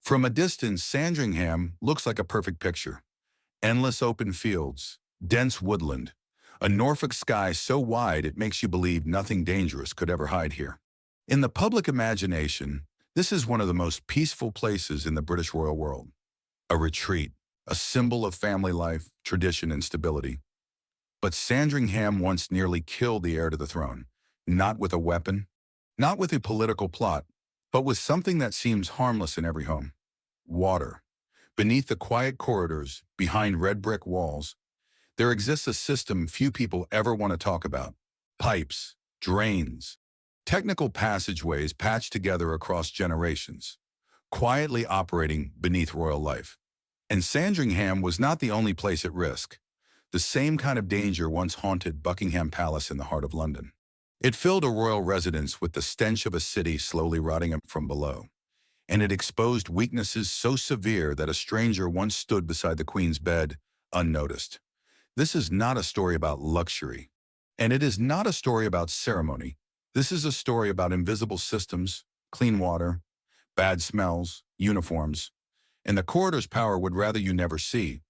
From a distance, Sandringham looks like a perfect picture. Endless open fields, dense woodland, a Norfolk sky so wide it makes you believe nothing dangerous could ever hide here. In the public imagination, this is one of the most peaceful places in the British royal world. A retreat, a symbol of family life, tradition, and stability. But Sandringham once nearly killed the heir to the throne, not with a weapon, not with a political plot, but with something that seems harmless in every home. Water. Beneath the quiet corridors, behind red brick walls, there exists a system few people ever want to talk about. Pipes, drains, technical passageways patched together across generations, quietly operating beneath royal life. And Sandringham was not the only place at risk. The same kind of danger once haunted Buckingham Palace in the heart of London. It filled a royal residence with the stench of a city slowly rotting up from below, and it exposed weaknesses so severe that a stranger once stood beside the Queen's bed, unnoticed. This is not a story about luxury, and it is not a story about ceremony. This is a story about invisible systems, clean water, bad smells, uniforms, and the corridor's power would rather you never see.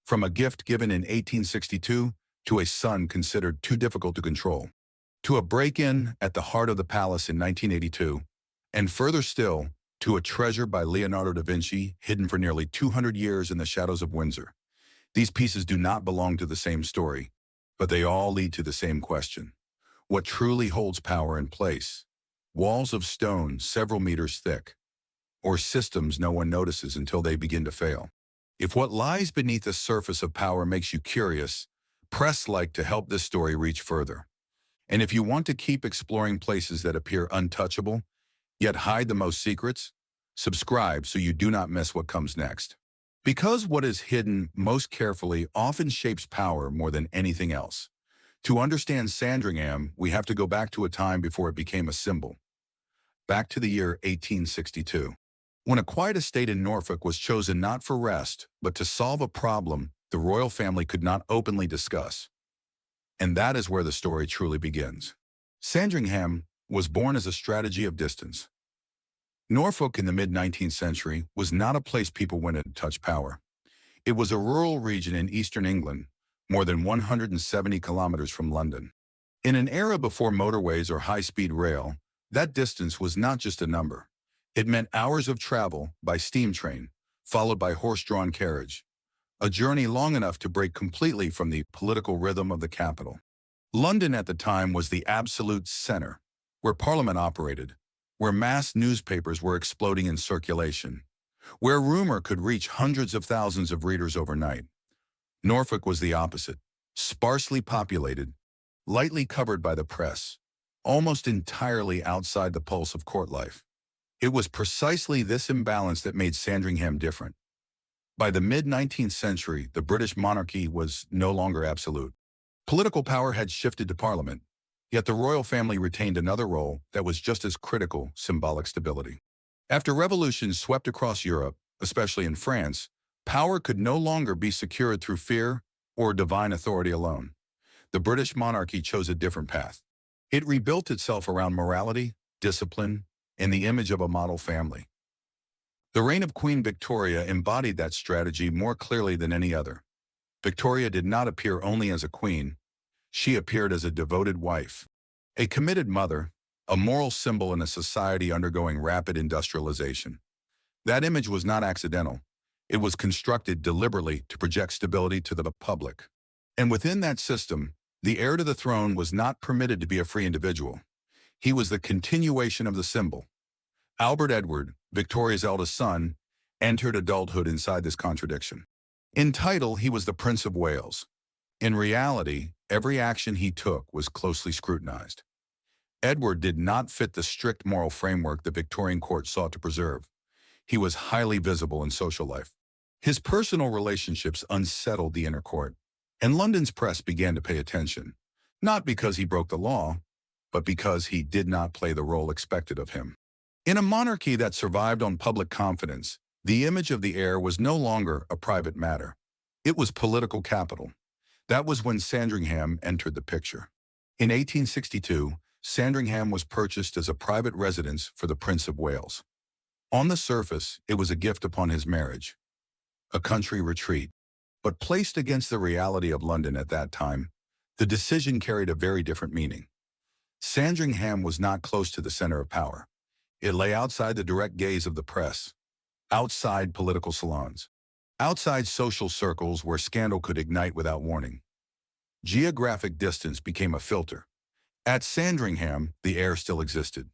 From a gift given in 1862 to a son considered too difficult to control, to a break-in at the heart of the palace in 1982, and further still, to a treasure by Leonardo da Vinci hidden for nearly 200 years in the shadows of Windsor. These pieces do not belong to the same story, but they all lead to the same question. What truly holds power in place? Walls of stone several meters thick, or systems no one notices until they begin to fail? If what lies beneath the surface of power makes you curious, press like to help this story reach further. And if you want to keep exploring places that appear untouchable, yet hide the most secrets, subscribe so you do not miss what comes next. Because what is hidden most carefully often shapes power more than anything else. To understand Sandringham, we have to go back to a time before it became a symbol. Back to the year 1862. When a quiet estate in Norfolk was chosen not for rest, but to solve a problem the royal family could not openly discuss. And that is where the story truly begins. Sandringham was born as a strategy of distance. Norfolk in the mid-19th century was not a place people went to touch power. It was a rural region in eastern England, more than 170 kilometers from London. In an era before motorways or high-speed rail, that distance was not just a number. It meant hours of travel by steam train, followed by horse-drawn carriage, a journey long enough to break completely from the political rhythm of the capital. London at the time was the absolute center, where Parliament operated, where mass newspapers were exploding in circulation, where rumor could reach hundreds of thousands of readers overnight. Norfolk was the opposite, sparsely populated, lightly covered by the press, almost entirely outside the pulse of court life. It was precisely this imbalance that made Sandringham different. By the mid-19th century, the British monarchy was no longer absolute. Political power had shifted to Parliament, yet the royal family retained another role that was just as critical: symbolic stability. After revolutions swept across Europe, especially in France, power could no longer be secured through fear or divine authority alone. The British monarchy chose a different path. It rebuilt itself around morality, discipline, and the image of a model family. The reign of Queen Victoria embodied that strategy more clearly than any other. Victoria did not appear only as a queen. She appeared as a devoted wife, a committed mother, a moral symbol in a society undergoing rapid industrialization. That image was not accidental. It was constructed deliberately to project stability to the public. And within that system, the heir to the throne was not permitted to be a free individual. He was the continuation of the symbol. Albert Edward, Victoria's eldest son, entered adulthood inside this contradiction. In title, he was the Prince of Wales. In reality, every action he took was closely scrutinized. Edward did not fit the strict moral framework the Victorian court sought to preserve. He was highly visible in social life. His personal relationships unsettled the inner court, and London's press began to pay attention, not because he broke the law, but because he did not play the role expected of him. In a monarchy that survived on public confidence, the image of the heir was no longer a private matter. It was political capital. That was when Sandringham entered the picture. In 1862, Sandringham was purchased as a private residence for the Prince of Wales. On the surface, it was a gift upon his marriage, a country retreat. But placed against the reality of London at that time, the decision carried a very different meaning. Sandringham was not close to the center of power. It lay outside the direct gaze of the press, outside political salons, outside social circles where scandal could ignite without warning. Geographic distance became a filter. At Sandringham, the heir still existed,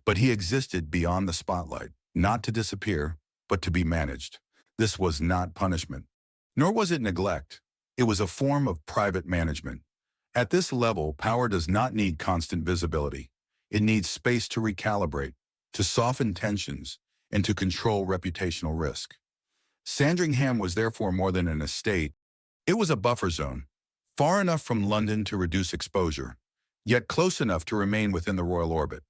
but he existed beyond the spotlight, not to disappear, but to be managed. This was not punishment, nor was it neglect. It was a form of private management. At this level, power does not need constant visibility. It needs space to recalibrate, to soften tensions, and to control reputational risk. Sandringham was therefore more than an estate. It was a buffer zone, far enough from London to reduce exposure, yet close enough to remain within the royal orbit.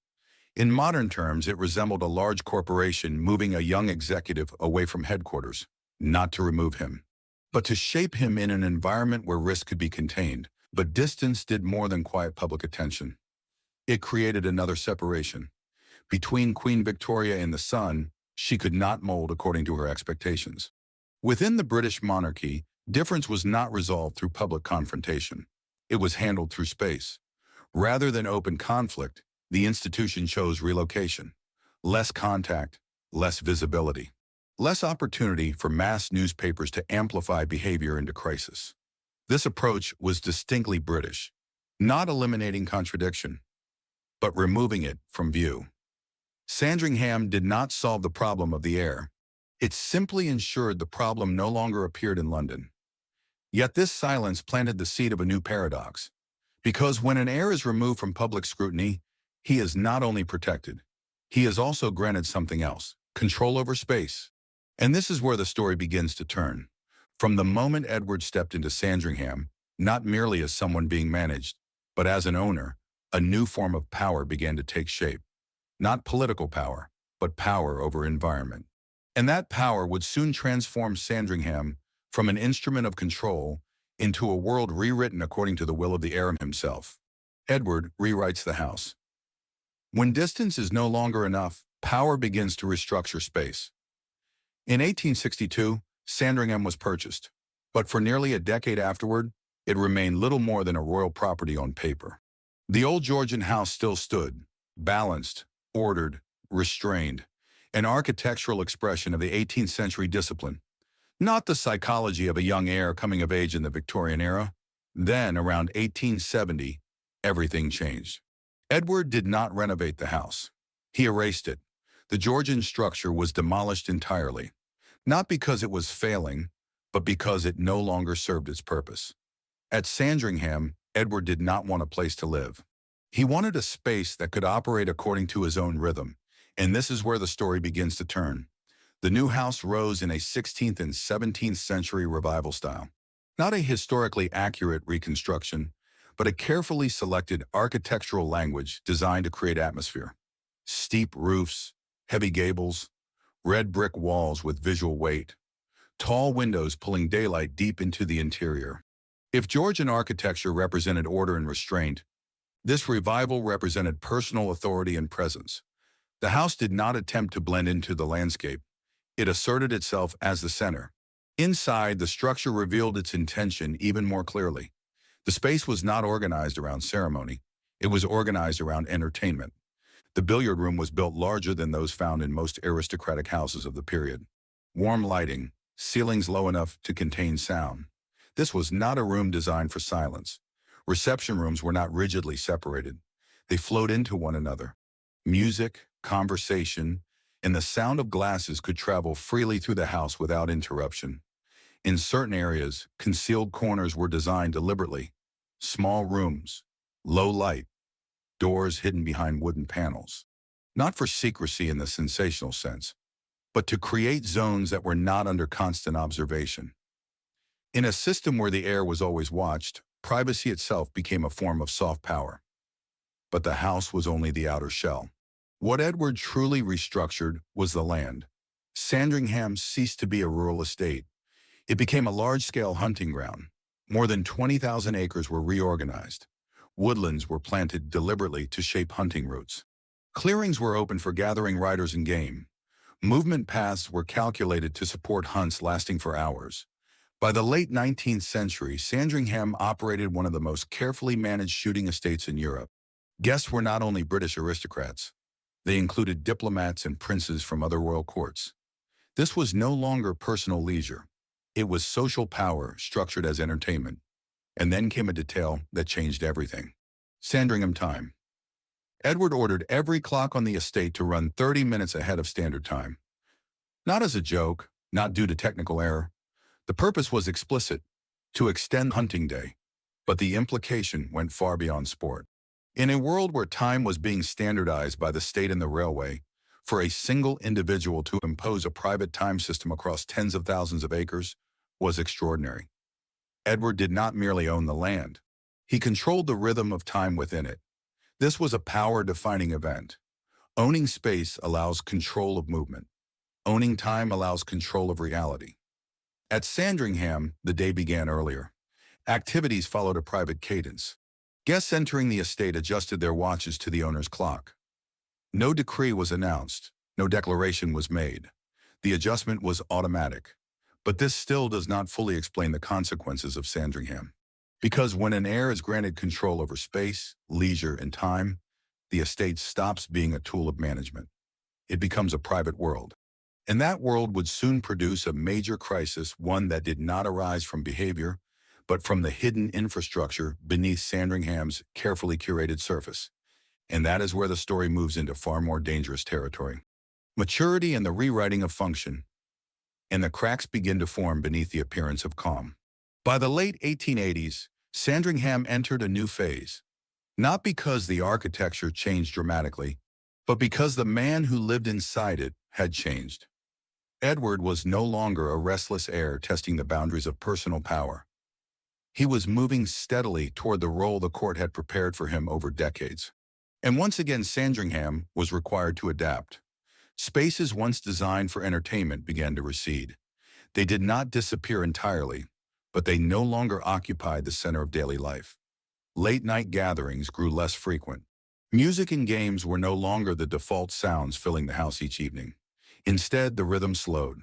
In modern terms, it resembled a large corporation moving a young executive away from headquarters, not to remove him, but to shape him in an environment where risk could be contained. But distance did more than quiet public attention. It created another separation. Between Queen Victoria and the Sun, she could not mold according to her expectations. Within the British monarchy, difference was not resolved through public confrontation. It was handled through space. Rather than open conflict, the institution chose relocation. Less contact, less visibility. Less opportunity for mass newspapers to amplify behavior into crisis. This approach was distinctly British, not eliminating contradiction, but removing it from view. Sandringham did not solve the problem of the heir. It simply ensured the problem no longer appeared in London. Yet this silence planted the seed of a new paradox. Because when an heir is removed from public scrutiny, he is not only protected, he is also granted something else, control over space. And this is where the story begins to turn. From the moment Edward stepped into Sandringham, not merely as someone being managed, but as an owner, a new form of power began to take shape. Not political power, but power over environment. And that power would soon transform Sandringham from an instrument of control into a world rewritten according to the will of the heir himself. Edward rewrites the house. When distance is no longer enough, power begins to restructure space. In 1862, Sandringham was purchased, but for nearly a decade afterward, it remained little more than a royal property on paper. The old Georgian house still stood, balanced, ordered, restrained, an architectural expression of the 18th century discipline, not the psychology of a young heir coming of age in the Victorian era. Then, around 1870, everything changed. Edward did not renovate the house. He erased it. The Georgian structure was demolished entirely. Not because it was failing, but because it no longer served its purpose. At Sandringham, Edward did not want a place to live. He wanted a space that could operate according to his own rhythm, and this is where the story begins to turn. The new house rose in a 16th and 17th century revival style. Not a historically accurate reconstruction, but a carefully selected architectural language designed to create atmosphere. Steep roofs, heavy gables, red brick walls with visual weight, tall windows pulling daylight deep into the interior. If Georgian architecture represented order and restraint, this revival represented personal authority and presence. The house did not attempt to blend into the landscape. It asserted itself as the center. Inside, the structure revealed its intention even more clearly. The space was not organized around ceremony. It was organized around entertainment. The billiard room was built larger than those found in most aristocratic houses of the period. Warm lighting, ceilings low enough to contain sound. This was not a room designed for silence. Reception rooms were not rigidly separated. They flowed into one another. Music, conversation, and the sound of glasses could travel freely through the house without interruption. In certain areas, concealed corners were designed deliberately. Small rooms, low light, doors hidden behind wooden panels. Not for secrecy in the sensational sense, but to create zones that were not under constant observation. In a system where the heir was always watched, privacy itself became a form of soft power. But the house was only the outer shell. What Edward truly restructured was the land. Sandringham ceased to be a rural estate. It became a large-scale hunting ground. More than 20,000 acres were reorganized. Woodlands were planted deliberately to shape hunting routes. Clearings were open for gathering riders and game. Movement paths were calculated to support hunts lasting for hours. By the late 19th century, Sandringham operated one of the most carefully managed shooting estates in Europe. Guests were not only British aristocrats, they included diplomats and princes from other royal courts. This was no longer personal leisure. It was social power structured as entertainment. And then came a detail that changed everything. Sandringham time. Edward ordered every clock on the estate to run 30 minutes ahead of standard time. Not as a joke, not due to technical error. The purpose was explicit, to extend hunting day. But the implication went far beyond sport. In a world where time was being standardized by the state and the railway, for a single individual to impose a private time system across tens of thousands of acres was extraordinary. Edward did not merely own the land. He controlled the rhythm of time within it. This was a power-defining event. Owning space allows control of movement. Owning time allows control of reality. At Sandringham, the day began earlier. Activities followed a private cadence. Guests entering the estate adjusted their watches to the owner's clock. No decree was announced. No declaration was made. The adjustment was automatic. But this still does not fully explain the consequences of Sandringham. Because when an heir is granted control over space, leisure, and time, the estate stops being a tool of management. It becomes a private world. And that world would soon produce a major crisis, one that did not arise from behavior, but from the hidden infrastructure beneath Sandringham's carefully curated surface. And that is where the story moves into far more dangerous territory. Maturity and the rewriting of function. And the cracks begin to form beneath the appearance of calm. By the late 1880s, Sandringham entered a new phase. Not because the architecture changed dramatically, but because the man who lived inside it had changed. Edward was no longer a restless heir testing the boundaries of personal power. He was moving steadily toward the role the court had prepared for him over decades. And once again, Sandringham was required to adapt. Spaces once designed for entertainment began to recede. They did not disappear entirely, but they no longer occupied the center of daily life. Late-night gatherings grew less frequent. Music and games were no longer the default sounds filling the house each evening. Instead, the rhythm slowed.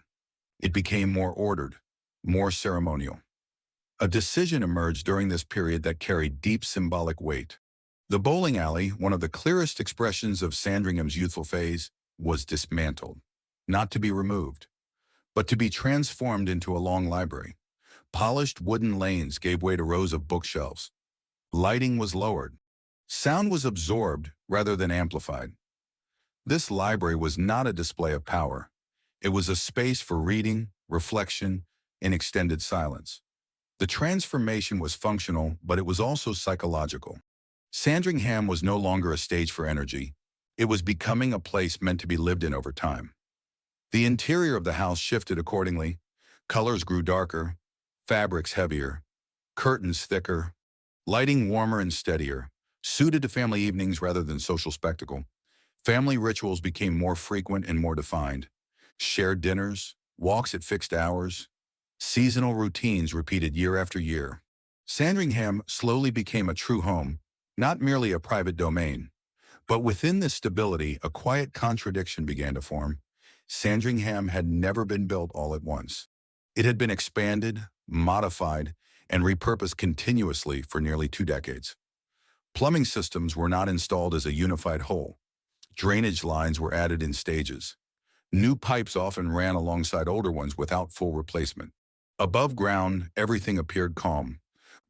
It became more ordered, more ceremonial. A decision emerged during this period that carried deep symbolic weight. The bowling alley, one of the clearest expressions of Sandringham's youthful phase, was dismantled, not to be removed, but to be transformed into a long library. Polished wooden lanes gave way to rows of bookshelves. Lighting was lowered. Sound was absorbed rather than amplified. This library was not a display of power. It was a space for reading, reflection, and extended silence. The transformation was functional, but it was also psychological. Sandringham was no longer a stage for energy. It was becoming a place meant to be lived in over time. The interior of the house shifted accordingly. Colors grew darker, fabrics heavier, curtains thicker, lighting warmer and steadier, suited to family evenings rather than social spectacle. Family rituals became more frequent and more defined. Shared dinners, walks at fixed hours, seasonal routines repeated year after year. Sandringham slowly became a true home, not merely a private domain. But within this stability, a quiet contradiction began to form. Sandringham had never been built all at once. It had been expanded, modified, and repurposed continuously for nearly 2 decades. Plumbing systems were not installed as a unified whole. Drainage lines were added in stages. New pipes often ran alongside older ones without full replacement. Above ground, everything appeared calm.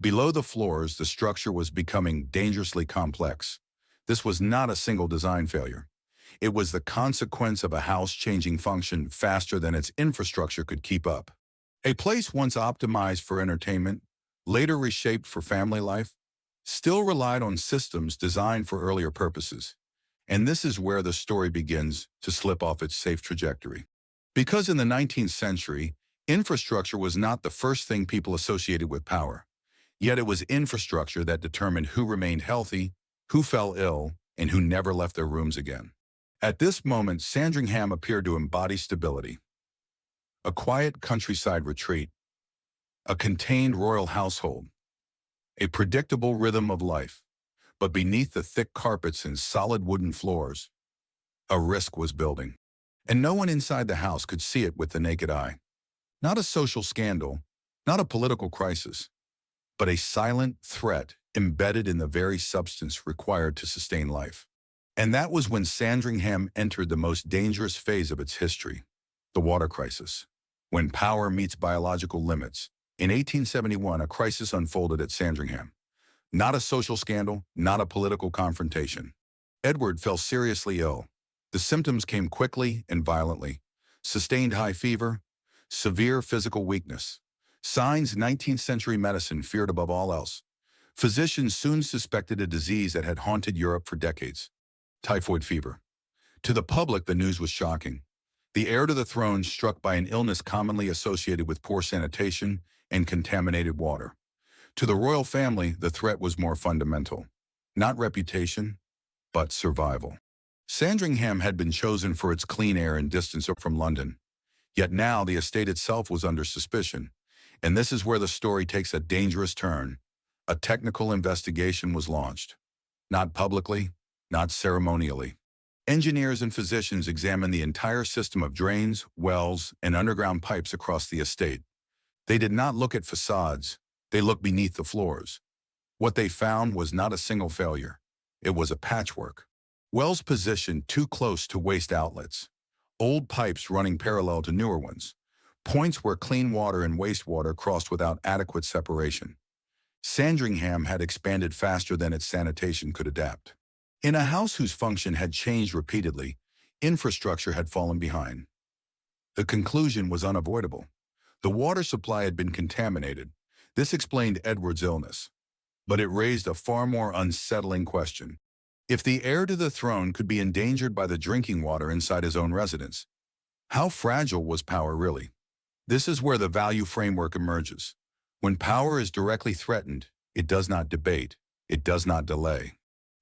Below the floors, the structure was becoming dangerously complex. This was not a single design failure. It was the consequence of a house changing function faster than its infrastructure could keep up. A place once optimized for entertainment, later reshaped for family life, still relied on systems designed for earlier purposes. And this is where the story begins to slip off its safe trajectory. Because in the 19th century, infrastructure was not the first thing people associated with power. Yet it was infrastructure that determined who remained healthy, who fell ill, and who never left their rooms again. At this moment, Sandringham appeared to embody stability. A quiet countryside retreat, a contained royal household, a predictable rhythm of life. But beneath the thick carpets and solid wooden floors, a risk was building. and no one inside the house could see it with the naked eye. Not a social scandal, not a political crisis, but a silent threat embedded in the very substance required to sustain life. And that was when Sandringham entered the most dangerous phase of its history, the water crisis. When power meets biological limits, in 1871, a crisis unfolded at Sandringham. Not a social scandal, not a political confrontation. Edward fell seriously ill. The symptoms came quickly and violently. Sustained high fever, severe physical weakness. Signs 19th century medicine feared above all else. Physicians soon suspected a disease that had haunted Europe for decades. Typhoid fever. To the public, the news was shocking. The heir to the throne struck by an illness commonly associated with poor sanitation and contaminated water. To the royal family, the threat was more fundamental. Not reputation, but survival. Sandringham had been chosen for its clean air and distance from London. Yet now the estate itself was under suspicion. And this is where the story takes a dangerous turn. A technical investigation was launched. Not publicly, not ceremonially. Engineers and physicians examined the entire system of drains, wells, and underground pipes across the estate. They did not look at facades. They looked beneath the floors. What they found was not a single failure. It was a patchwork. Wells positioned too close to waste outlets. Old pipes running parallel to newer ones. Points where clean water and wastewater crossed without adequate separation. Sandringham had expanded faster than its sanitation could adapt. In a house whose function had changed repeatedly, infrastructure had fallen behind. The conclusion was unavoidable. The water supply had been contaminated. This explained Edward's illness. But it raised a far more unsettling question. If the heir to the throne could be endangered by the drinking water inside his own residence, how fragile was power really? This is where the value framework emerges. When power is directly threatened, it does not debate, it does not delay.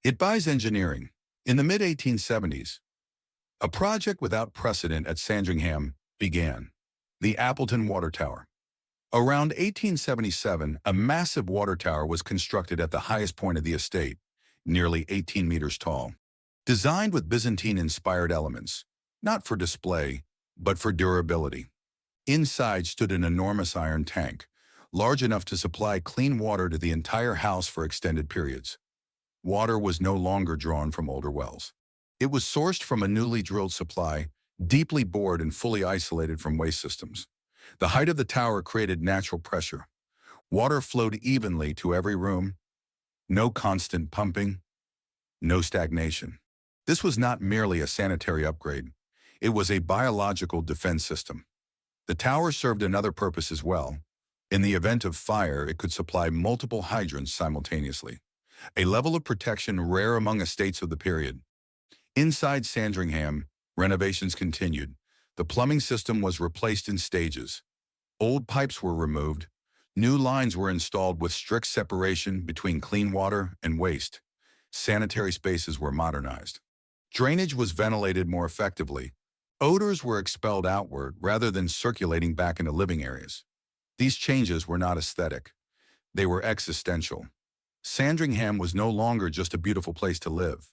It buys engineering. In the mid-1870s, a project without precedent at Sandringham began, the Appleton Water Tower. Around 1877, a massive water tower was constructed at the highest point of the estate, nearly 18 meters tall. Designed with Byzantine-inspired elements, not for display, but for durability. Inside stood an enormous iron tank, large enough to supply clean water to the entire house for extended periods. Water was no longer drawn from older wells. It was sourced from a newly drilled supply, deeply bored and fully isolated from waste systems. The height of the tower created natural pressure. Water flowed evenly to every room. No constant pumping, no stagnation. This was not merely a sanitary upgrade. It was a biological defense system. The tower served another purpose as well. In the event of fire, it could supply multiple hydrants simultaneously, a level of protection rare among estates of the period. Inside Sandringham, renovations continued. The plumbing system was replaced in stages. Old pipes were removed. New lines were installed with strict separation between clean water and waste. Sanitary spaces were modernized. Drainage was ventilated more effectively. Odors were expelled outward rather than circulating back into living areas. These changes were not aesthetic. They were existential. Sandringham was no longer just a beautiful place to live.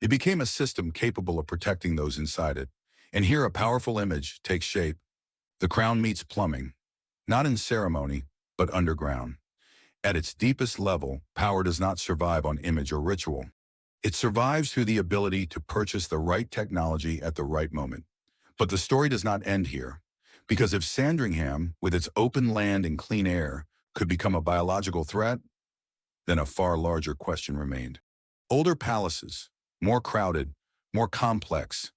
It became a system capable of protecting those inside it. And here a powerful image takes shape. The crown meets plumbing, not in ceremony, but underground. At its deepest level, power does not survive on image or ritual. It survives through the ability to purchase the right technology at the right moment. But the story does not end here, because if Sandringham, with its open land and clean air, could become a biological threat, then a far larger question remained. Older palaces, more crowded, more complex,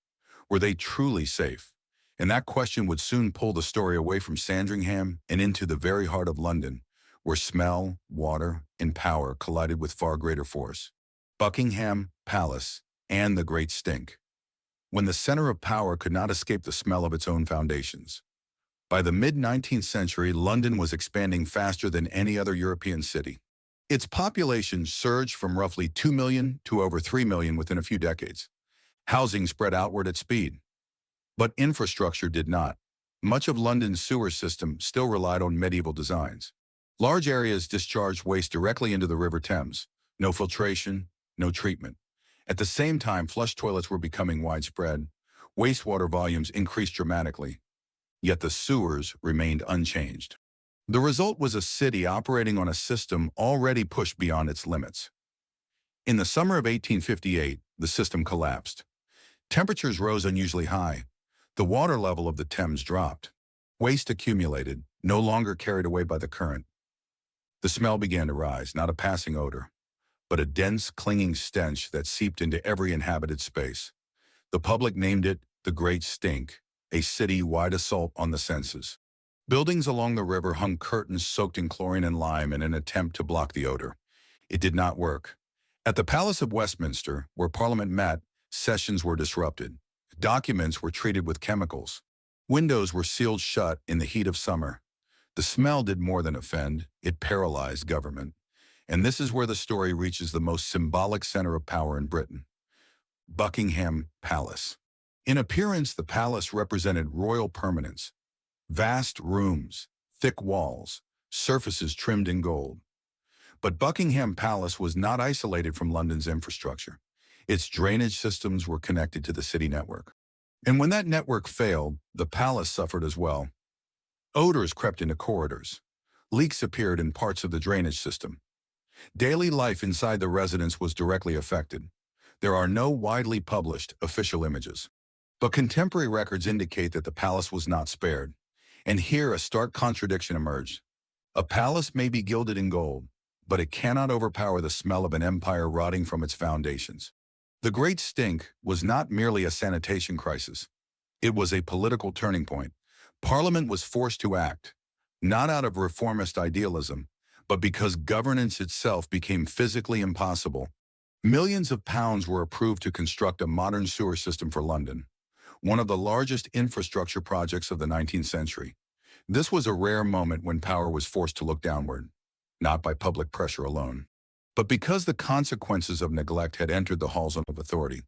were they truly safe? And that question would soon pull the story away from Sandringham and into the very heart of London, where smell, water, and power collided with far greater force. Buckingham Palace and the Great Stink. When the center of power could not escape the smell of its own foundations. By the mid-19th century, London was expanding faster than any other European city. Its population surged from roughly 2 million to over 3 million within a few decades. Housing spread outward at speed. But infrastructure did not. Much of London's sewer system still relied on medieval designs. Large areas discharged waste directly into the River Thames. No filtration, no treatment. At the same time, flush toilets were becoming widespread. Wastewater volumes increased dramatically, yet the sewers remained unchanged. The result was a city operating on a system already pushed beyond its limits. In the summer of 1858, the system collapsed. Temperatures rose unusually high. The water level of the Thames dropped. Waste accumulated, no longer carried away by the current. The smell began to rise, not a passing odor, but a dense, clinging stench that seeped into every inhabited space. The public named it the Great Stink, a city-wide assault on the senses. Buildings along the river hung curtains soaked in chlorine and lime in an attempt to block the odor. It did not work. At the Palace of Westminster, where Parliament met, sessions were disrupted. Documents were treated with chemicals. Windows were sealed shut in the heat of summer. The smell did more than offend, it paralyzed government. And this is where the story reaches the most symbolic center of power in Britain: Buckingham Palace. In appearance, the palace represented royal permanence. Vast rooms, thick walls, surfaces trimmed in gold. But Buckingham Palace was not isolated from London's infrastructure. Its drainage systems were connected to the city network. And when that network failed, the palace suffered as well. Odors crept into corridors. Leaks appeared in parts of the drainage system. Daily life inside the residence was directly affected. There are no widely published official images, but contemporary records indicate that the palace was not spared. And here a stark contradiction emerged. A palace may be gilded in gold, but it cannot overpower the smell of an empire rotting from its foundations. The Great Stink was not merely a sanitation crisis. It was a political turning point. Parliament was forced to act, not out of reformist idealism, but because governance itself became physically impossible. Millions of pounds were approved to construct a modern sewer system for London, one of the largest infrastructure projects of the 19th century. This was a rare moment when power was forced to look downward, not by public pressure alone, but because the consequences of neglect had entered the halls of authority.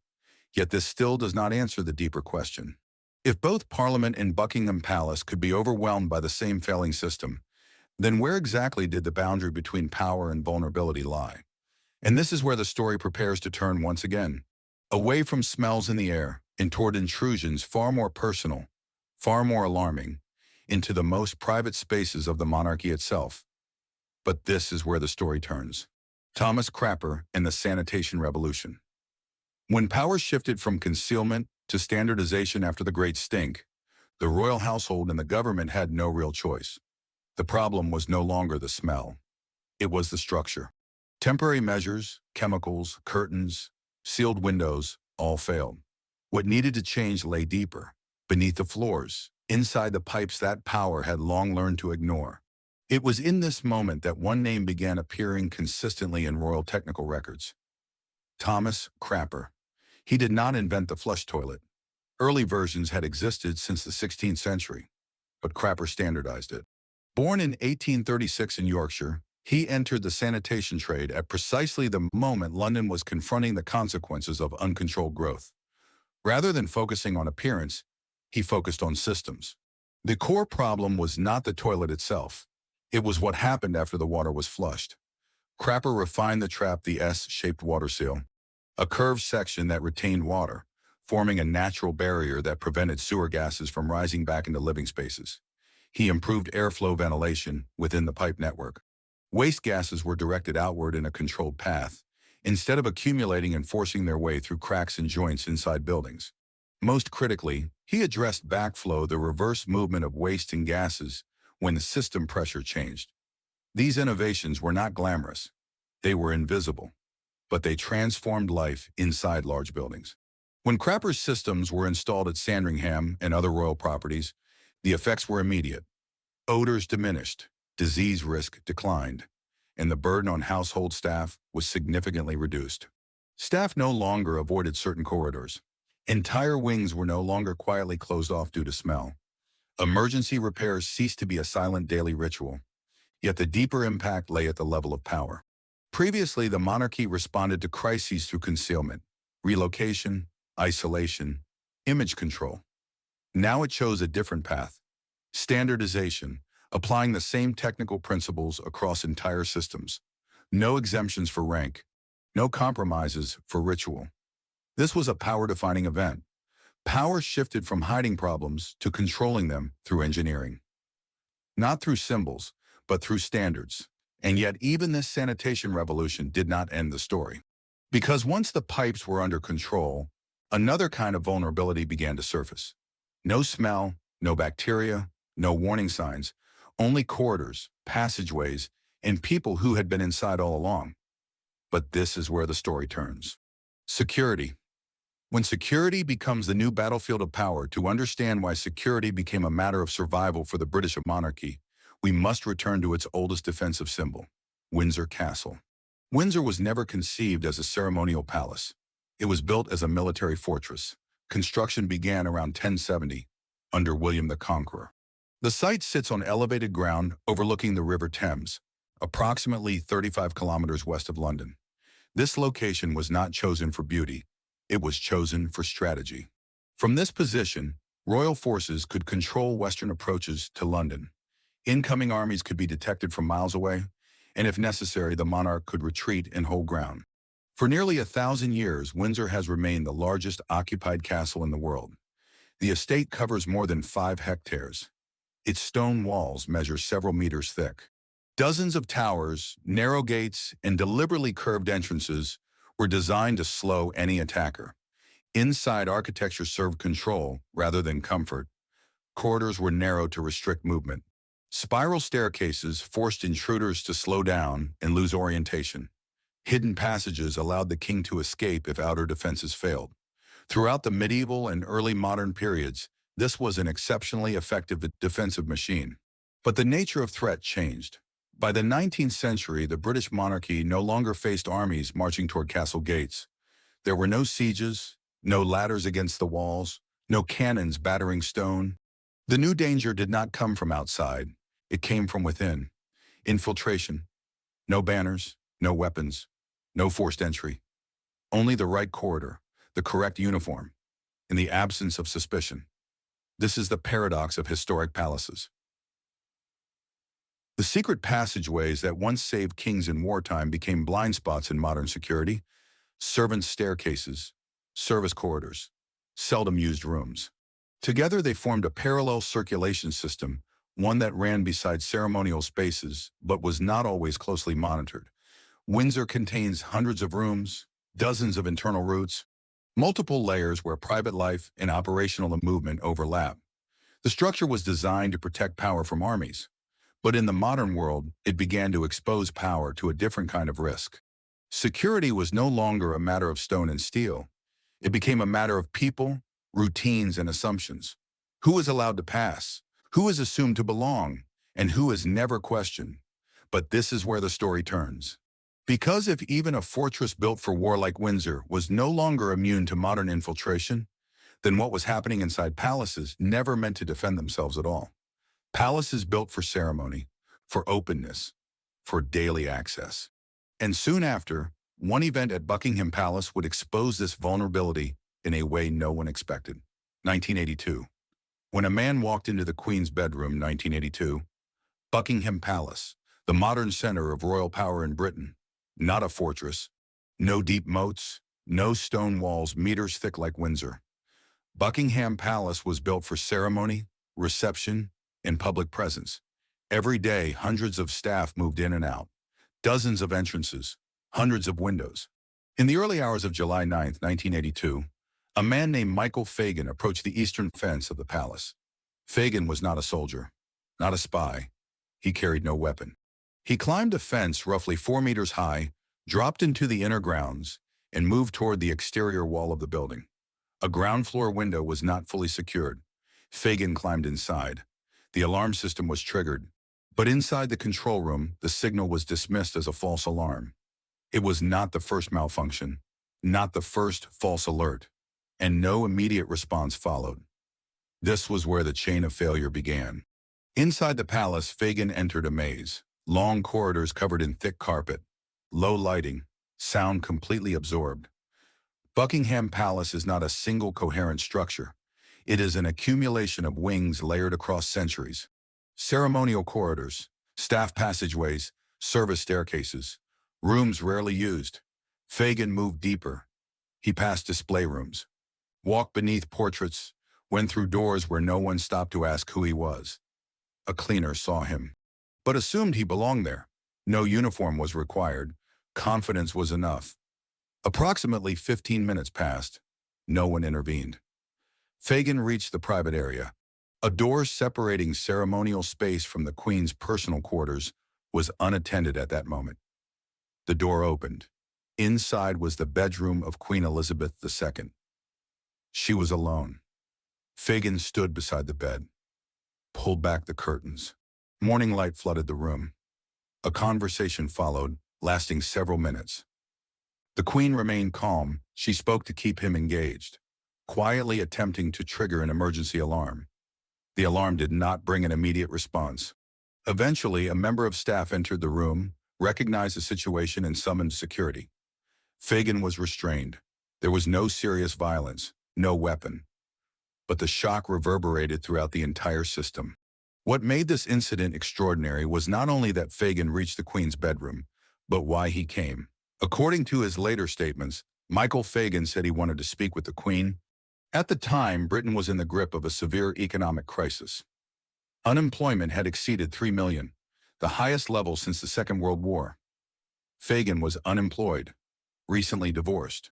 Yet this still does not answer the deeper question. If both Parliament and Buckingham Palace could be overwhelmed by the same failing system, then where exactly did the boundary between power and vulnerability lie? And this is where the story prepares to turn once again, away from smells in the air and toward intrusions far more personal, far more alarming, into the most private spaces of the monarchy itself. But this is where the story turns. Thomas Crapper and the Sanitation Revolution. When power shifted from concealment to standardization after the Great Stink, the royal household and the government had no real choice. The problem was no longer the smell. It was the structure. Temporary measures, chemicals, curtains, sealed windows, all failed. What needed to change lay deeper, beneath the floors, inside the pipes that power had long learned to ignore. It was in this moment that one name began appearing consistently in royal technical records: Thomas Crapper. He did not invent the flush toilet. Early versions had existed since the 16th century, but Crapper standardized it. Born in 1836 in Yorkshire, he entered the sanitation trade at precisely the moment London was confronting the consequences of uncontrolled growth. Rather than focusing on appearance, he focused on systems. The core problem was not the toilet itself. It was what happened after the water was flushed. Crapper refined the trap, the S-shaped water seal, a curved section that retained water, forming a natural barrier that prevented sewer gases from rising back into living spaces. He improved airflow ventilation within the pipe network. Waste gases were directed outward in a controlled path, instead of accumulating and forcing their way through cracks and joints inside buildings. Most critically, he addressed backflow, the reverse movement of waste and gases when the system pressure changed. These innovations were not glamorous. They were invisible, but they transformed life inside large buildings. When Crapper's systems were installed at Sandringham and other royal properties, the effects were immediate. Odors diminished, disease risk declined, and the burden on household staff was significantly reduced. Staff no longer avoided certain corridors. Entire wings were no longer quietly closed off due to smell. Emergency repairs ceased to be a silent daily ritual, yet the deeper impact lay at the level of power. Previously, the monarchy responded to crises through concealment, relocation, isolation, image control. Now it chose a different path: standardization, applying the same technical principles across entire systems. No exemptions for rank, no compromises for ritual. This was a power-defining event. Power shifted from hiding problems to controlling them through engineering. Not through symbols, but through standards. And yet even this sanitation revolution did not end the story. Because once the pipes were under control, another kind of vulnerability began to surface. No smell, no bacteria, no warning signs, only corridors, passageways, and people who had been inside all along. But this is where the story turns. Security. When security becomes the new battlefield of power, to understand why security became a matter of survival for the British monarchy, we must return to its oldest defensive symbol, Windsor Castle. Windsor was never conceived as a ceremonial palace. It was built as a military fortress. Construction began around 1070, under William the Conqueror. The site sits on elevated ground overlooking the River Thames, approximately 35 kilometers west of London. This location was not chosen for beauty. It was chosen for strategy. From this position, royal forces could control western approaches to London. Incoming armies could be detected from miles away, and if necessary, the monarch could retreat and hold ground. For nearly 1,000 years, Windsor has remained the largest occupied castle in the world. The estate covers more than 5 hectares. Its stone walls measure several meters thick. Dozens of towers, narrow gates, and deliberately curved entrances were designed to slow any attacker. Inside, architecture served control rather than comfort. Corridors were narrow to restrict movement. Spiral staircases forced intruders to slow down and lose orientation. Hidden passages allowed the king to escape if outer defenses failed. Throughout the medieval and early modern periods, this was an exceptionally effective defensive machine. But the nature of threat changed. By the 19th century, the British monarchy no longer faced armies marching toward castle gates. There were no sieges, no ladders against the walls, no cannons battering stone. The new danger did not come from outside. It came from within. Infiltration. No banners, no weapons, no forced entry. Only the right corridor, the correct uniform, in the absence of suspicion. This is the paradox of historic palaces. The secret passageways that once saved kings in wartime became blind spots in modern security. Servants' staircases, service corridors, seldom used rooms. Together they formed a parallel circulation system, one that ran beside ceremonial spaces but was not always closely monitored. Windsor contains hundreds of rooms, dozens of internal routes, multiple layers where private life and operational movement overlap. The structure was designed to protect power from armies. But in the modern world, it began to expose power to a different kind of risk. Security was no longer a matter of stone and steel. It became a matter of people, routines, and assumptions. Who is allowed to pass? Who is assumed to belong? And who is never questioned? But this is where the story turns. Because if even a fortress built for war like Windsor was no longer immune to modern infiltration, then what was happening inside palaces never meant to defend themselves at all. Palaces built for ceremony, for openness, for daily access. And soon after, one event at Buckingham Palace would expose this vulnerability in a way no one expected. 1982. When a man walked into the Queen's bedroom, 1982, Buckingham Palace, the modern center of royal power in Britain, not a fortress, no deep moats, no stone walls meters thick like Windsor. Buckingham Palace was built for ceremony, reception, and public presence. Every day, hundreds of staff moved in and out, dozens of entrances, hundreds of windows. In the early hours of July 9, 1982, a man named Michael Fagan approached the eastern fence of the palace. Fagan was not a soldier, not a spy. He carried no weapon. He climbed a fence roughly 4 meters high, dropped into the inner grounds, and moved toward the exterior wall of the building. A ground floor window was not fully secured. Fagan climbed inside. The alarm system was triggered, but inside the control room, the signal was dismissed as a false alarm. It was not the first malfunction, not the first false alert, and no immediate response followed. This was where the chain of failure began. Inside the palace, Fagan entered a maze. Long corridors covered in thick carpet, low lighting, sound completely absorbed. Buckingham Palace is not a single coherent structure. It is an accumulation of wings layered across centuries. Ceremonial corridors, staff passageways, service staircases, rooms rarely used. Fagan moved deeper. He passed display rooms. walked beneath portraits, went through doors where no one stopped to ask who he was. A cleaner saw him, but assumed he belonged there. No uniform was required. Confidence was enough. Approximately 15 minutes passed. No one intervened. Fagan reached the private area. A door separating ceremonial space from the Queen's personal quarters was unattended at that moment. The door opened. Inside was the bedroom of Queen Elizabeth II. She was alone. Fagan stood beside the bed, pulled back the curtains. Morning light flooded the room. A conversation followed, lasting several minutes. The Queen remained calm. She spoke to keep him engaged, quietly attempting to trigger an emergency alarm. The alarm did not bring an immediate response. Eventually, a member of staff entered the room, recognized the situation, and summoned security. Fagan was restrained. There was no serious violence, no weapon. But the shock reverberated throughout the entire system. What made this incident extraordinary was not only that Fagan reached the Queen's bedroom, but why he came. According to his later statements, Michael Fagan said he wanted to speak with the Queen. At the time, Britain was in the grip of a severe economic crisis. Unemployment had exceeded 3 million, the highest level since the Second World War. Fagan was unemployed, recently divorced,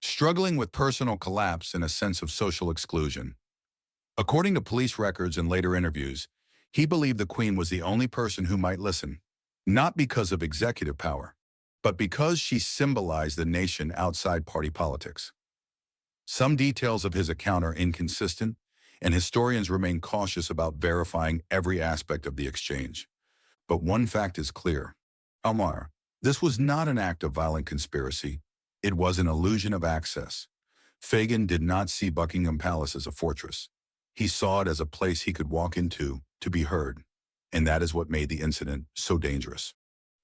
struggling with personal collapse and a sense of social exclusion. According to police records and later interviews, he believed the Queen was the only person who might listen, not because of executive power, but because she symbolized the nation outside party politics. Some details of his account are inconsistent, and historians remain cautious about verifying every aspect of the exchange. But one fact is clear. This was not an act of violent conspiracy. It was an illusion of access. Fagan did not see Buckingham Palace as a fortress. He saw it as a place he could walk into to be heard. And that is what made the incident so dangerous.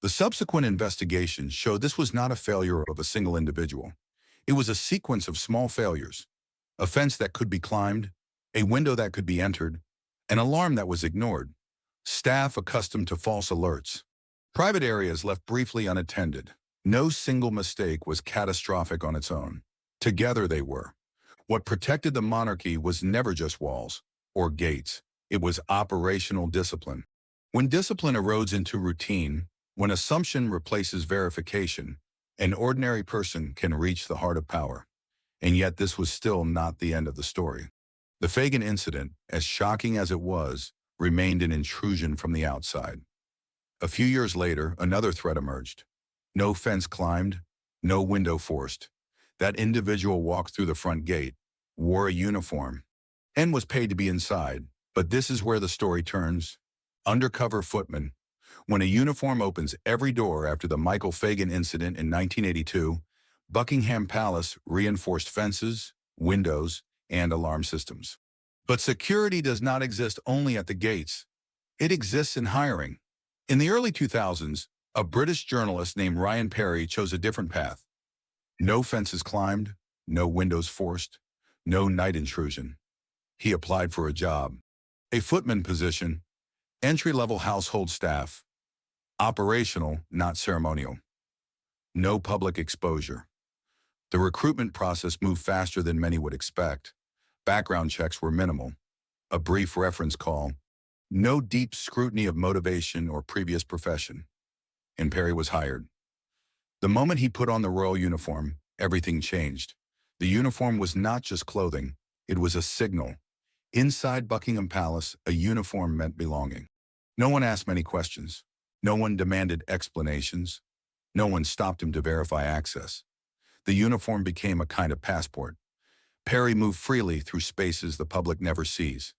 The subsequent investigation showed this was not a failure of a single individual. It was a sequence of small failures. A fence that could be climbed, a window that could be entered, an alarm that was ignored, staff accustomed to false alerts, private areas left briefly unattended. No single mistake was catastrophic on its own. Together they were. What protected the monarchy was never just walls or gates. It was operational discipline. When discipline erodes into routine, when assumption replaces verification, an ordinary person can reach the heart of power. And yet this was still not the end of the story. The Fagan incident, as shocking as it was, remained an intrusion from the outside. A few years later, another threat emerged. No fence climbed, no window forced. That individual walked through the front gate, wore a uniform, and was paid to be inside. But this is where the story turns. Undercover footman. When a uniform opens every door after the Michael Fagan incident in 1982, Buckingham Palace reinforced fences, windows, and alarm systems. But security does not exist only at the gates. It exists in hiring. In the early 2000s, a British journalist named Ryan Perry chose a different path. No fences climbed, no windows forced, no night intrusion. He applied for a job, a footman position, entry-level household staff, operational, not ceremonial. No public exposure. The recruitment process moved faster than many would expect. Background checks were minimal. A brief reference call. No deep scrutiny of motivation or previous profession. And Perry was hired. The moment he put on the royal uniform, everything changed. The uniform was not just clothing, it was a signal. Inside Buckingham Palace, a uniform meant belonging. No one asked many questions. No one demanded explanations. No one stopped him to verify access. The uniform became a kind of passport. Perry moved freely through spaces the public never sees.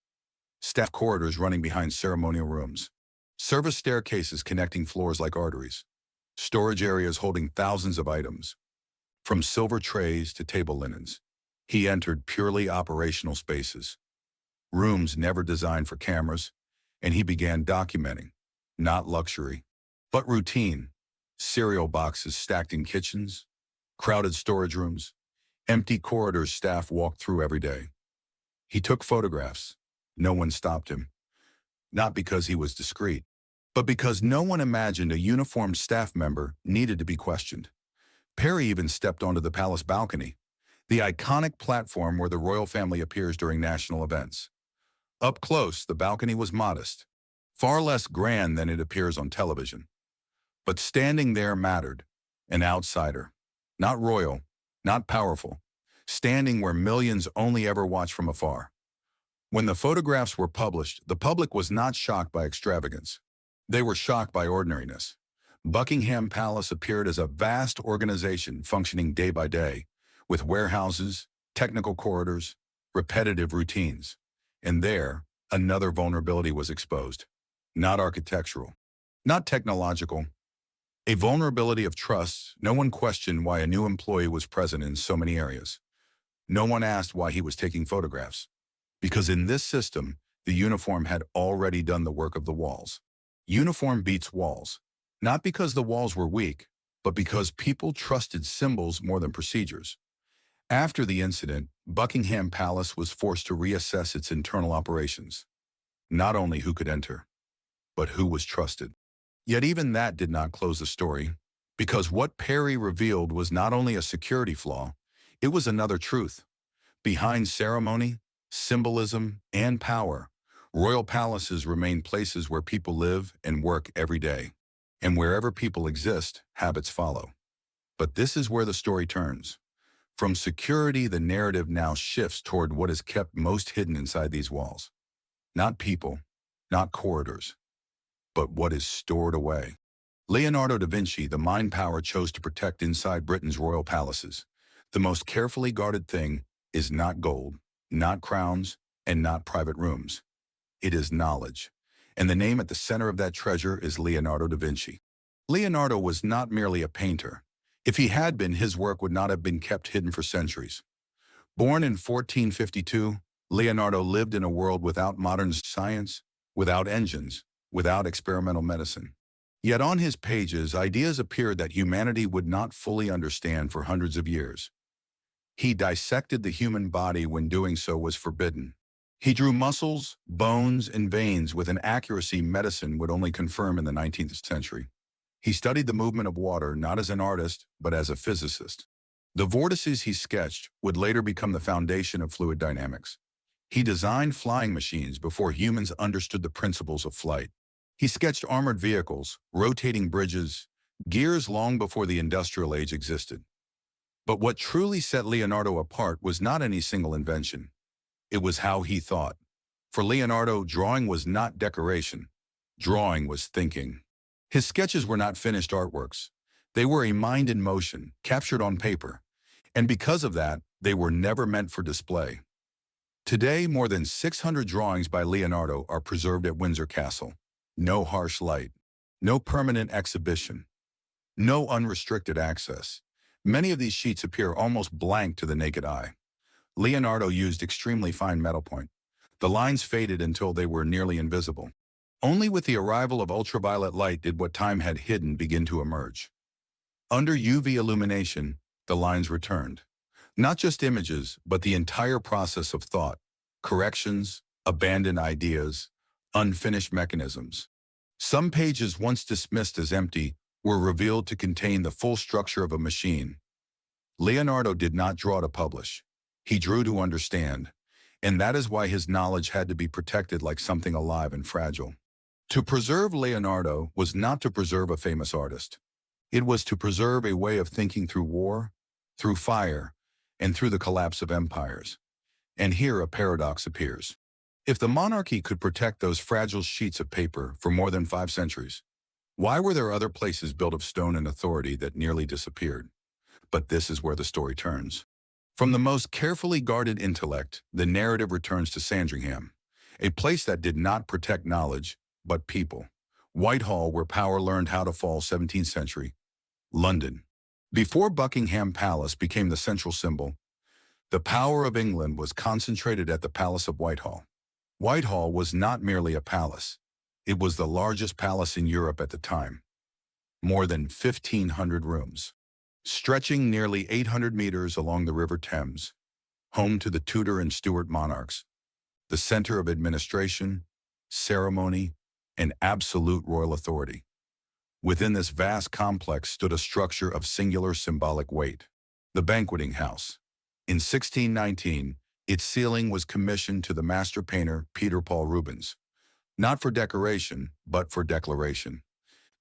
Staff corridors running behind ceremonial rooms. Service staircases connecting floors like arteries. Storage areas holding thousands of items. From silver trays to table linens. He entered purely operational spaces. Rooms never designed for cameras, and he began documenting, not luxury, but routine. Cereal boxes stacked in kitchens, crowded storage rooms, empty corridors staff walked through every day. He took photographs. No one stopped him. Not because he was discreet, but because no one imagined a uniformed staff member needed to be questioned. Perry even stepped onto the palace balcony. the iconic platform where the royal family appears during national events. Up close, the balcony was modest, far less grand than it appears on television. But standing there mattered. An outsider, not royal, not powerful, standing where millions only ever watch from afar. When the photographs were published, the public was not shocked by extravagance. They were shocked by ordinariness. Buckingham Palace appeared as a vast organization functioning day by day, with warehouses, technical corridors, repetitive routines. And there, another vulnerability was exposed. Not architectural, not technological. A vulnerability of trust. No one questioned why a new employee was present in so many areas. No one asked why he was taking photographs. Because in this system, the uniform had already done the work of the walls. Uniform beats walls. Not because the walls were weak, but because people trusted symbols more than procedures. After the incident, Buckingham Palace was forced to reassess its internal operations. Not only who could enter, but who was trusted. Yet even that did not close the story, because what Perry revealed was not only a security flaw, it was another truth. Behind ceremony, symbolism, and power, royal palaces remain places where people live and work every day. And wherever people exist, habits follow. But this is where the story turns. From security, the narrative now shifts toward what is kept most hidden inside these walls. Not people, not corridors, but what is stored away. Leonardo da Vinci, the mind power, chose to protect inside Britain's royal palaces. The most carefully guarded thing is not gold, not crowns, and not private rooms. It is knowledge. And the name at the center of that treasure is Leonardo da Vinci. Leonardo was not merely a painter. If he had been, his work would not have been kept hidden for centuries. Born in 1452, Leonardo lived in a world without modern science, without engines, without experimental medicine. Yet on his pages, ideas appeared that humanity would not fully understand for hundreds of years. He dissected the human body when doing so was forbidden. He drew muscles, bones, and veins with an accuracy medicine would only confirm in the 19th century. He studied the movement of water not as an artist, but as a physicist. The vortices he sketched would later become the foundation of fluid dynamics. He designed flying machines before humans understood the principles of flight. He sketched armored vehicles, rotating bridges, gears long before the industrial age existed. But what truly set Leonardo apart was not any single invention. It was how he thought. For Leonardo, drawing was not decoration. Drawing was thinking. His sketches were not finished artworks. They were a mind in motion, captured on paper. And because of that, they were never meant for display. Today, more than 600 drawings by Leonardo are preserved at Windsor Castle. No harsh light, no permanent exhibition, no unrestricted access. Many of these sheets appear almost blank to the naked eye. Leonardo used extremely fine metal point. The lines faded until they were nearly invisible. Only with the arrival of ultraviolet light did what time had hidden begin to emerge. Under UV illumination, the lines returned. Not just images, but the entire process of thought, corrections, abandoned ideas, unfinished mechanisms. Some pages once dismissed as empty were revealed to contain the full structure of a machine. Leonardo did not draw to publish. He drew to understand, and that is why his knowledge had to be protected like something alive and fragile. To preserve Leonardo was not to preserve a famous artist. It was to preserve a way of thinking through war, through fire, and through the collapse of empires. And here a paradox appears. If the monarchy could protect those fragile sheets of paper for more than 5 centuries, why were there other places built of stone and authority that nearly disappeared? But this is where the story turns. From the most carefully guarded intellect, the narrative returns to Sandringham, a place that did not protect knowledge, but people. Whitehall, where power learned how to fall, 17th century. London. Before Buckingham Palace became the central symbol, the power of England was concentrated at the Palace of Whitehall. Whitehall was not merely a palace. It was the largest palace in Europe at the time. More than 1,500 rooms, stretching nearly 800 meters along the River Thames, home to the Tudor and Stuart monarchs, the center of administration, ceremony, and absolute royal authority. Within this vast complex stood a structure of singular symbolic weight, the banqueting house. In 1619, its ceiling was commissioned to the master painter Peter Paul Rubens, not for decoration, but for declaration.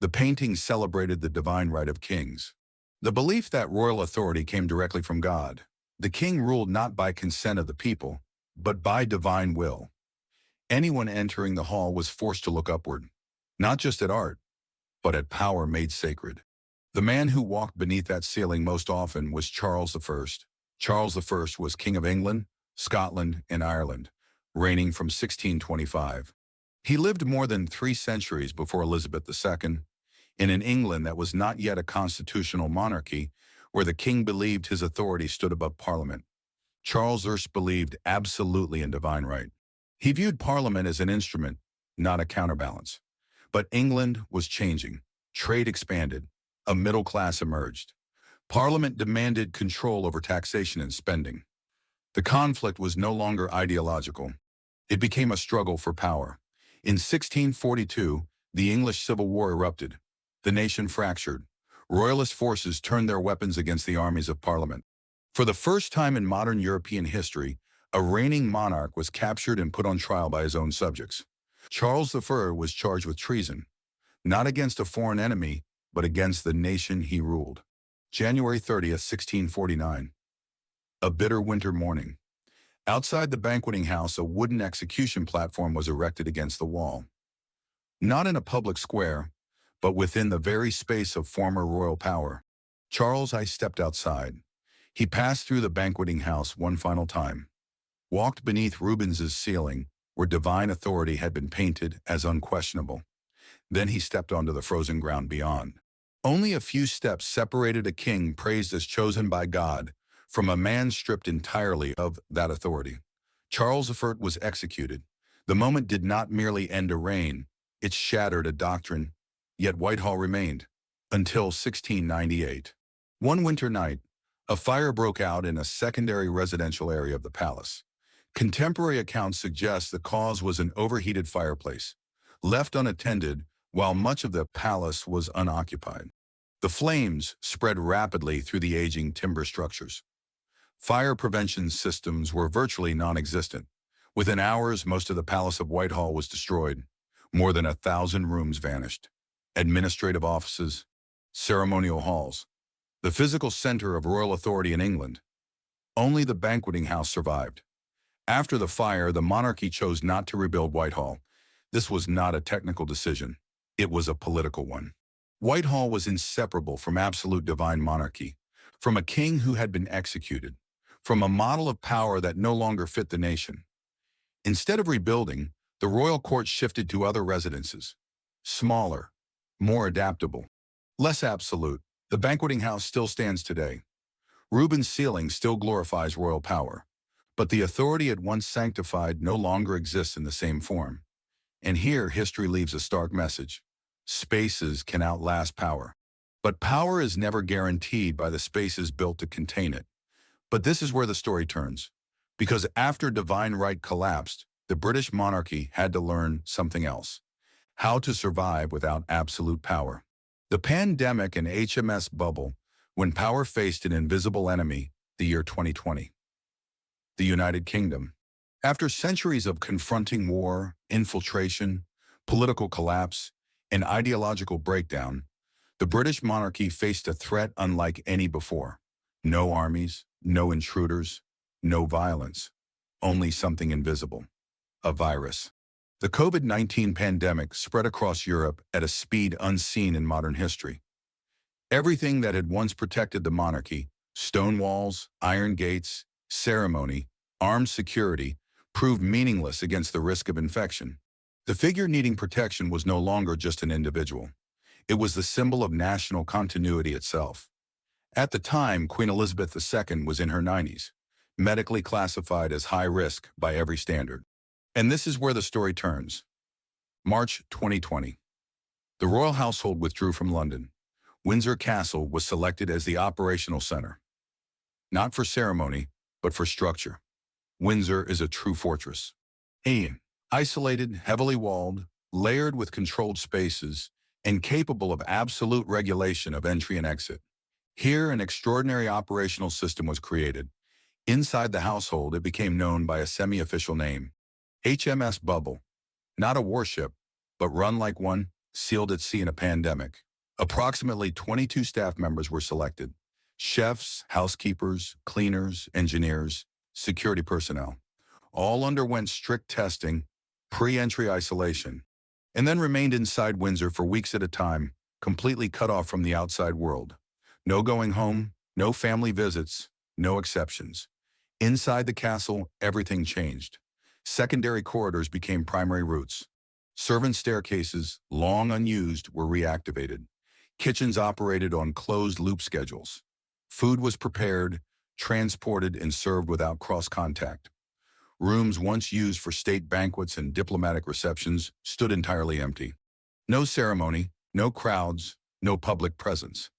The painting celebrated the divine right of kings, the belief that royal authority came directly from God. The king ruled not by consent of the people, but by divine will. Anyone entering the hall was forced to look upward, not just at art, but at power made sacred. The man who walked beneath that ceiling most often was Charles I. Charles I was King of England, Scotland, and Ireland, reigning from 1625. He lived more than 3 centuries before Elizabeth II, in an England that was not yet a constitutional monarchy, where the king believed his authority stood above Parliament. Charles I believed absolutely in divine right. He viewed Parliament as an instrument, not a counterbalance. But England was changing. Trade expanded. A middle class emerged. Parliament demanded control over taxation and spending. The conflict was no longer ideological. It became a struggle for power. In 1642, the English Civil War erupted. The nation fractured. Royalist forces turned their weapons against the armies of Parliament. For the first time in modern European history, a reigning monarch was captured and put on trial by his own subjects. Charles I was charged with treason, not against a foreign enemy, but against the nation he ruled. January 30th, 1649. A bitter winter morning. Outside the banqueting house, a wooden execution platform was erected against the wall. Not in a public square, but within the very space of former royal power. Charles I stepped outside. He passed through the banqueting house one final time, walked beneath Rubens's ceiling, where divine authority had been painted as unquestionable. Then he stepped onto the frozen ground beyond. Only a few steps separated a king praised as chosen by God from a man stripped entirely of that authority. Charles I was executed. The moment did not merely end a reign, it shattered a doctrine, yet Whitehall remained until 1698. One winter night, a fire broke out in a secondary residential area of the palace. Contemporary accounts suggest the cause was an overheated fireplace, left unattended while much of the palace was unoccupied. The flames spread rapidly through the aging timber structures. Fire prevention systems were virtually non-existent. Within hours, most of the Palace of Whitehall was destroyed. More than 1,000 rooms vanished. Administrative offices, ceremonial halls, the physical center of royal authority in England. Only the banqueting house survived. After the fire, the monarchy chose not to rebuild Whitehall. This was not a technical decision. It was a political one. Whitehall was inseparable from absolute divine monarchy, from a king who had been executed, from a model of power that no longer fit the nation. Instead of rebuilding, the royal court shifted to other residences, smaller, more adaptable, less absolute. The banqueting house still stands today. Rubens' ceiling still glorifies royal power, but the authority it once sanctified no longer exists in the same form. And here, history leaves a stark message. Spaces can outlast power. But power is never guaranteed by the spaces built to contain it. But this is where the story turns. Because after divine right collapsed, the British monarchy had to learn something else. How to survive without absolute power. The pandemic and HMS bubble, when power faced an invisible enemy, the year 2020. The United Kingdom. After centuries of confronting war, infiltration, political collapse, and ideological breakdown, the British monarchy faced a threat unlike any before. No armies, no intruders, no violence, only something invisible. A virus. The COVID-19 pandemic spread across Europe at a speed unseen in modern history. Everything that had once protected the monarchy, stone walls, iron gates, ceremony, armed security, proved meaningless against the risk of infection. The figure needing protection was no longer just an individual. It was the symbol of national continuity itself. At the time, Queen Elizabeth II was in her 90s, medically classified as high risk by every standard. And this is where the story turns. March 2020. The royal household withdrew from London. Windsor Castle was selected as the operational center. Not for ceremony, but for structure. Windsor is a true fortress. Isolated, heavily walled, layered with controlled spaces, and capable of absolute regulation of entry and exit. Here, an extraordinary operational system was created. Inside the household, it became known by a semi-official name, HMS Bubble, not a warship, but run like one, sealed at sea in a pandemic. Approximately 22 staff members were selected: chefs, housekeepers, cleaners, engineers, security personnel. All underwent strict testing, pre-entry isolation, and then remained inside Windsor for weeks at a time, completely cut off from the outside world. No going home, no family visits, no exceptions. Inside the castle, everything changed. Secondary corridors became primary routes. Servant staircases, long unused, were reactivated. Kitchens operated on closed-loop schedules. Food was prepared, transported, and served without cross-contact. Rooms once used for state banquets and diplomatic receptions stood entirely empty. No ceremony, no crowds, no public presence.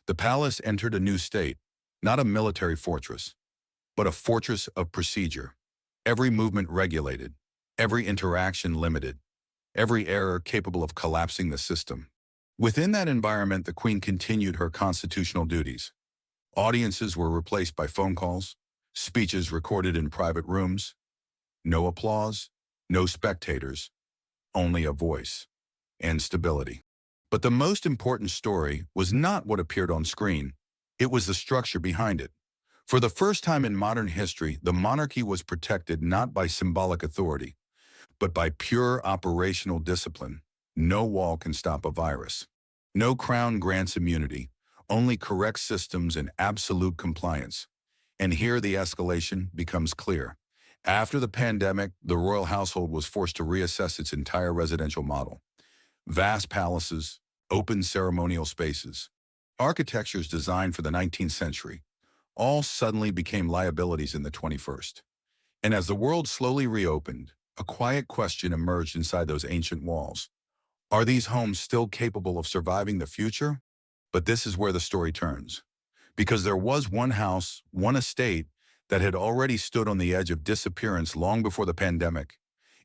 The palace entered a new state, not a military fortress, but a fortress of procedure. Every movement regulated, every interaction limited, every error capable of collapsing the system. Within that environment, the Queen continued her constitutional duties. Audiences were replaced by phone calls, speeches recorded in private rooms. No applause, no spectators, only a voice and stability. But the most important story was not what appeared on screen. It was the structure behind it. For the first time in modern history, the monarchy was protected not by symbolic authority, but by pure operational discipline. No wall can stop a virus. No crown grants immunity, only correct systems and absolute compliance. And here the escalation becomes clear. After the pandemic, the royal household was forced to reassess its entire residential model. Vast palaces, open ceremonial spaces, architectures designed for the 19th century, all suddenly became liabilities in the 21st. And as the world slowly reopened, a quiet question emerged inside those ancient walls. Are these homes still capable of surviving the future? But this is where the story turns. Because there was one house, one estate, that had already stood on the edge of disappearance long before the pandemic.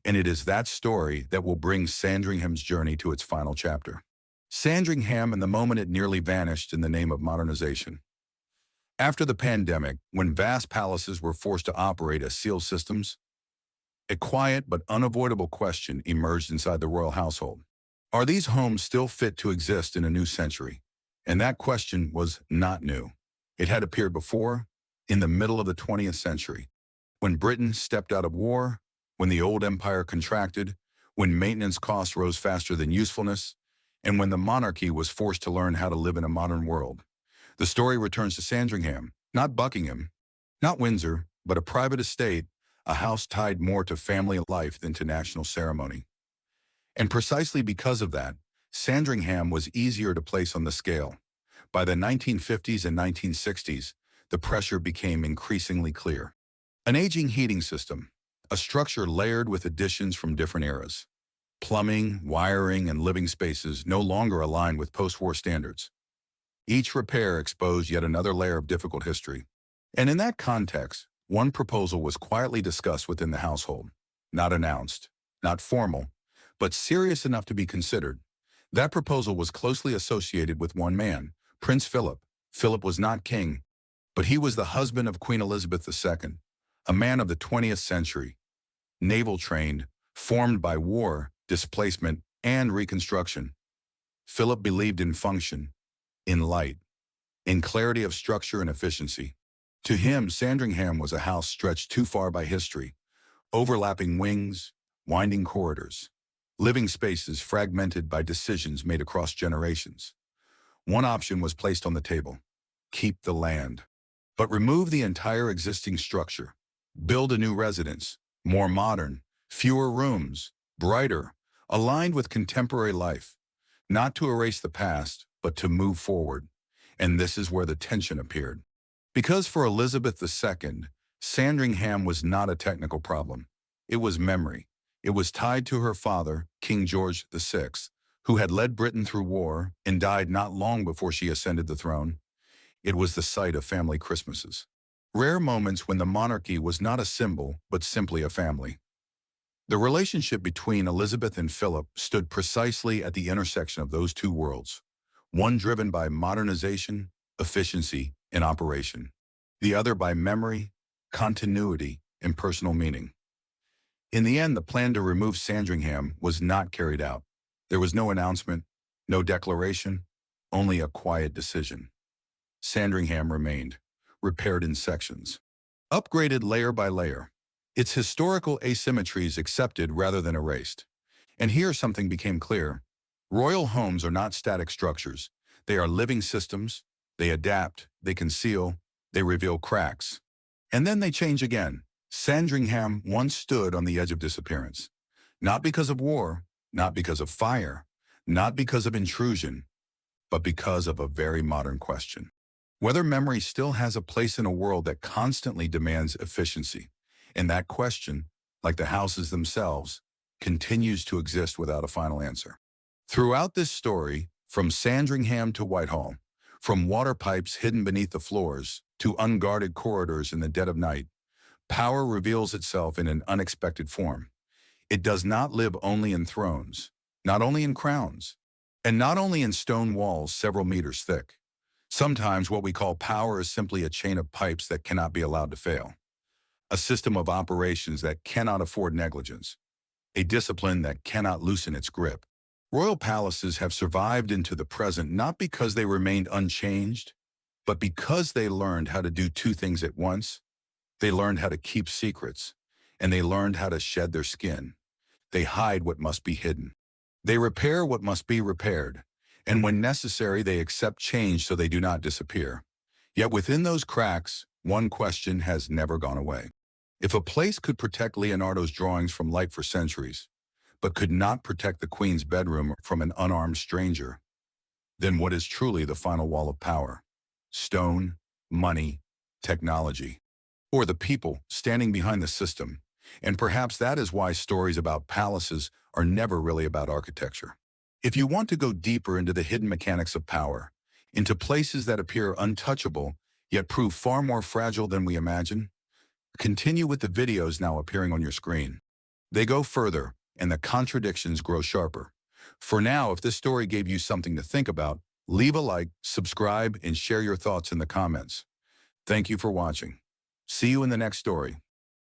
And it is that story that will bring Sandringham's journey to its final chapter. Sandringham and the moment it nearly vanished in the name of modernization. After the pandemic, when vast palaces were forced to operate as sealed systems, a quiet but unavoidable question emerged inside the royal household. Are these homes still fit to exist in a new century? And that question was not new. It had appeared before, in the middle of the 20th century, when Britain stepped out of war, when the old empire contracted, when maintenance costs rose faster than usefulness, and when the monarchy was forced to learn how to live in a modern world. The story returns to Sandringham, not Buckingham, not Windsor, but a private estate, a house tied more to family life than to national ceremony. And precisely because of that, Sandringham was easier to place on the scale. By the 1950s and 1960s, the pressure became increasingly clear. An aging heating system, a structure layered with additions from different eras. Plumbing, wiring, and living spaces no longer aligned with post-war standards. Each repair exposed yet another layer of difficult history. And in that context, one proposal was quietly discussed within the household. Not announced, not formal, but serious enough to be considered. That proposal was closely associated with one man, Prince Philip. Philip was not king, but he was the husband of Queen Elizabeth II, a man of the 20th century, naval-trained, formed by war, displacement, and reconstruction. Philip believed in function, in light, in clarity of structure and efficiency. To him, Sandringham was a house stretched too far by history, overlapping wings, winding corridors, living spaces fragmented by decisions made across generations. One option was placed on the table: keep the land, but remove the entire existing structure. Build a new residence, more modern, fewer rooms, brighter, aligned with contemporary life, not to erase the past, but to move forward. And this is where the tension appeared. Because for Elizabeth II, Sandringham was not a technical problem. It was memory. It was tied to her father, King George VI, who had led Britain through war and died not long before she ascended the throne. It was the site of family Christmases. Rare moments when the monarchy was not a symbol, but simply a family. The relationship between Elizabeth and Philip stood precisely at the intersection of those two worlds, one driven by modernization, efficiency, and operation, the other by memory, continuity, and personal meaning. In the end, the plan to remove Sandringham was not carried out. There was no announcement, no declaration, only a quiet decision. Sandringham remained, repaired in sections, upgraded layer by layer, its historical asymmetries accepted rather than erased. And here something became clear. Royal homes are not static structures. They are living systems. They adapt, they conceal, they reveal cracks. And then they change again. Sandringham once stood on the edge of disappearance. Not because of war, not because of fire, not because of intrusion, but because of a very modern question. Whether memory still has a place in a world that constantly demands efficiency. And that question, like the houses themselves, continues to exist without a final answer. Throughout this story, from Sandringham to Whitehall, from water pipes hidden beneath the floors to unguarded corridors in the dead of night, power reveals itself in an unexpected form. It does not live only in thrones, not only in crowns, and not only in stone walls several meters thick. Sometimes what we call power is simply a chain of pipes that cannot be allowed to fail, a system of operations that cannot afford negligence, a discipline that cannot loosen its grip. Royal palaces have survived into the present not because they remained unchanged, but because they learned how to do two things at once. They learned how to keep secrets, and they learned how to shed their skin. They hide what must be hidden. They repair what must be repaired, and when necessary, they accept change so they do not disappear. Yet within those cracks, one question has never gone away. If a place could protect Leonardo's drawings from light for centuries, but could not protect the Queen's bedroom from an unarmed stranger, then what is truly the final wall of power? Stone, money, technology, or the people standing behind the system? And perhaps that is why stories about palaces are never really about architecture. If you want to go deeper into the hidden mechanics of power, into places that appear untouchable, yet prove far more fragile than we imagine, continue with the videos now appearing on your screen. They go further, and the contradictions grow sharper. For now, if this story gave you something to think about, leave a like, subscribe, and share your thoughts in the comments. Thank you for watching. See you in the next story.